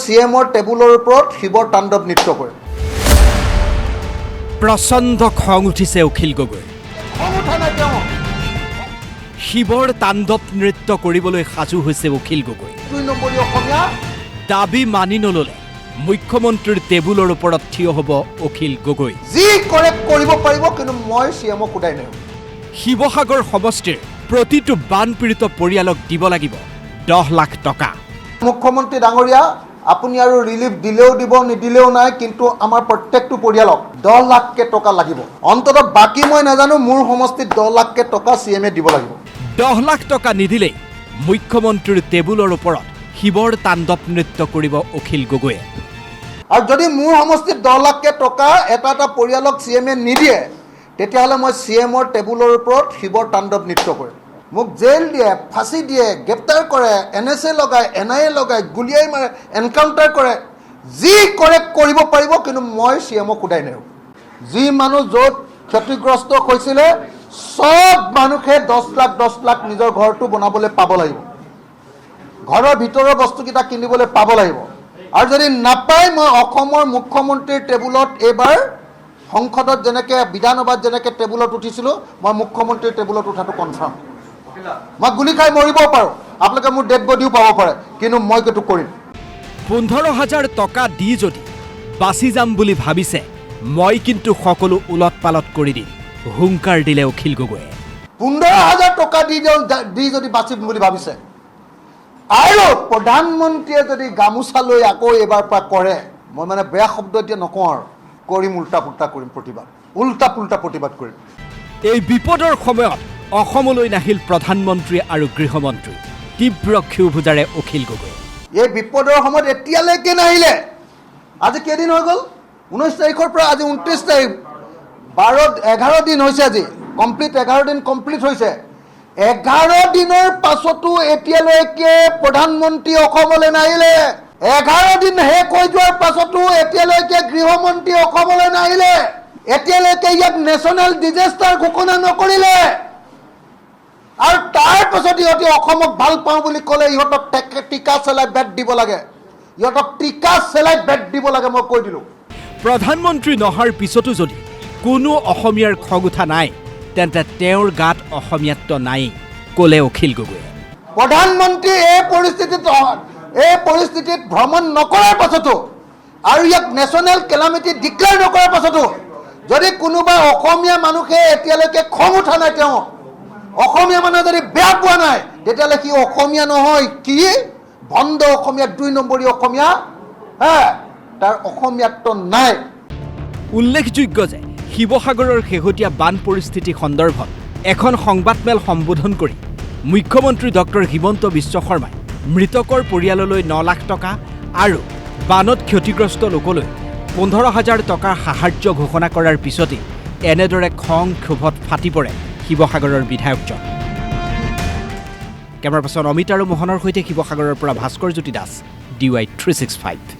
CMৰ টেবুলৰ ওপৰত শিৱৰ তাণ্ডৱ নৃত্য কৰিম। প্ৰচণ্ড খং উঠিছে অখিল গগৈ। খং উঠা নাই তেওঁ। শিৱৰ তাণ্ডৱ নৃত্য কৰিবলৈ সাজু হৈছে অখিল গগৈ। 2 নম্বৰী অসমীয়া দাবী মানি নললে মুখ্যমন্ত্ৰীৰ টেবুলৰ ওপৰত থিয় হ'ব অখিল গগৈ। যি কৰে কৰিব পাৰিব, কিন্তু মই CMক সোধাই নাই। শিৱসাগৰ সমষ্টিৰ প্ৰতিটো বানপীড়িত পৰিয়ালক দিব লাগিব 10 লাখ টকা। মুখ্যমন্ত্ৰী ডাঙৰীয়া, আপুনি আৰু ৰিলিফ দিলেও দিব নিদিলেও নাই, কিন্তু আমাৰ প্ৰত্যেকটো পৰিয়ালক 10 লাখকে টকা লাগিব। অন্ততঃ বাকী মই নাজানো, মোৰ সমষ্টিত 10 লাখকে টকা CMে দিব লাগিব। 10 লাখ টকা নিদিলেই মুখ্যমন্ত্ৰীৰ টেবুলৰ ওপৰত শিৱৰ তাণ্ডৱ নৃত্য কৰিব অখিল গগৈয়ে। আৰু যদি মোৰ সমষ্টিত 10 লাখকে টকা এটা পৰিয়ালক CMে নিদিয়ে, তেতিয়াহ'লে মই CMৰ টেবুলৰ ওপৰত শিৱৰ তাণ্ডৱ নৃত্য কৰিম। মোক জেল দিয়ে, ফাঁচি দিয়ে, গ্ৰেপ্তাৰ কৰে, NSA লগায়, NIA লগায়, গুলিয়াই মাৰে, এনকাউণ্টাৰ কৰে, যি কৰে কৰিব পাৰিব, কিন্তু মই CMক সোধাই নাই। যি মানুহ য'ত ক্ষতিগ্ৰস্ত হৈছিলে সব মানুহে 10 লাখ নিজৰ ঘৰটো বনাবলৈ পাব লাগিব, ঘৰৰ ভিতৰৰ বস্তুকেইটা কিনিবলৈ পাব লাগিব। আৰু যদি নাপায়, মই অসমৰ মুখ্যমন্ত্ৰীৰ টেবুলত এইবাৰ সংসদত যেনেকৈ বিধানসভাত যেনেকৈ টেবুলত উঠিছিলোঁ, মই মুখ্যমন্ত্ৰীৰ টেবুলত উঠাটো কনফাৰ্ম। মই গুলি খাই মৰিব পাৰোঁ, আপোনালোকে মোৰ ডেড বডিও পাব পাৰে, কিন্তু মই সেইটো কৰিম। 15,000 টকা দি যদি বাচি যাম বুলি ভাবিছে, মই কিন্তু সকলো উলট পালট কৰি দিম, হুংকাৰ দিলে অখিল গগৈয়ে। 15,000 টকা দি যদি বাচিম বুলি ভাবিছে, আৰু প্ৰধানমন্ত্ৰীয়ে যদি গামোচা লৈ আকৌ এইবাৰ পৰা কৰে, মই মানে বেয়া শব্দ এতিয়া নকওঁ আৰু, কৰিম উল্টা পুল্টা কৰিম প্ৰতিবাদ, উল্টা পুল্টা প্ৰতিবাদ কৰিম। এই বিপদৰ সময়ত অসমলৈ নাহিল প্ৰধানমন্ত্ৰী আৰু গৃহমন্ত্ৰী, তীব্ৰ ক্ষোভোজাৰে অখিল গগৈ। এই বিপদৰ সময়ত এতিয়ালৈকে নাহিলে। আজি কেইদিন হৈ গ'ল? 19 তাৰিখৰ পৰা আজি 29 তাৰিখ, 11 দিন হৈছে। আজি কমপ্লিট 11 দিন কমপ্লিট হৈছে। 11 দিনৰ পাছতো এতিয়ালৈকে প্ৰধানমন্ত্ৰী অসমলৈ নাহিলে। 11 দিন শেষ হৈ যোৱাৰ পাছতো এতিয়ালৈকে গৃহমন্ত্ৰী অসমলৈ নাহিলে। এতিয়ালৈকে ইয়াক নেশ্যনেল ডিজাষ্টাৰ ঘোষণা নকৰিলে। আৰু তাৰ পাছত ইহঁতে অসমক ভাল পাওঁ বুলি ক'লে ইহঁতক টিকা চেলাই বেট দিব লাগে, ইহঁতক টিকা চেলাই বেট দিব লাগে, মই কৈ দিলোঁ। প্ৰধানমন্ত্ৰী নহাৰ পিছতো যদি কোনো অসমীয়াৰ খং উঠা নাই, তেন্তে তেওঁৰ গাত অসমীয়াত্ব নাই, ক'লে অখিল গগৈয়ে। প্ৰধানমন্ত্ৰী এই পৰিস্থিতিত ভ্ৰমণ নকৰাৰ পাছতো আৰু ইয়াক নেশ্যনেল কেলামিটি ডিক্লেয়াৰ নকৰাৰ পাছতো যদি কোনোবা অসমীয়া মানুহে এতিয়ালৈকে খং উঠা নাই, তেওঁ অসমীয়া মানুহে যদি বেয়া পোৱা নাই, তেতিয়াহ'লে সি অসমীয়া নহয়, কি ভণ্ড অসমীয়া, 2 নম্বৰী অসমীয়া, তাৰ অসমীয়াত্ব নাই। উল্লেখযোগ্য যে শিৱসাগৰৰ শেহতীয়া বান পৰিস্থিতি সন্দৰ্ভত এখন সংবাদমেল সম্বোধন কৰি মুখ্যমন্ত্ৰী ডক্টৰ হিমন্ত বিশ্ব শৰ্মাই মৃতকৰ পৰিয়াললৈ 9 লাখ টকা আৰু বানত ক্ষতিগ্ৰস্ত লোকলৈ 15,000 টকাৰ সাহায্য ঘোষণা কৰাৰ পিছতেই এনেদৰে খং ক্ষোভত ফাটি পৰে শিৱসাগৰৰ বিধায়কজন। কেমেৰা পাৰ্চন অমিত আৰু মোহনৰ সৈতে শিৱসাগৰৰ পৰা ভাস্কৰ জ্যোতি দাস, DY 365।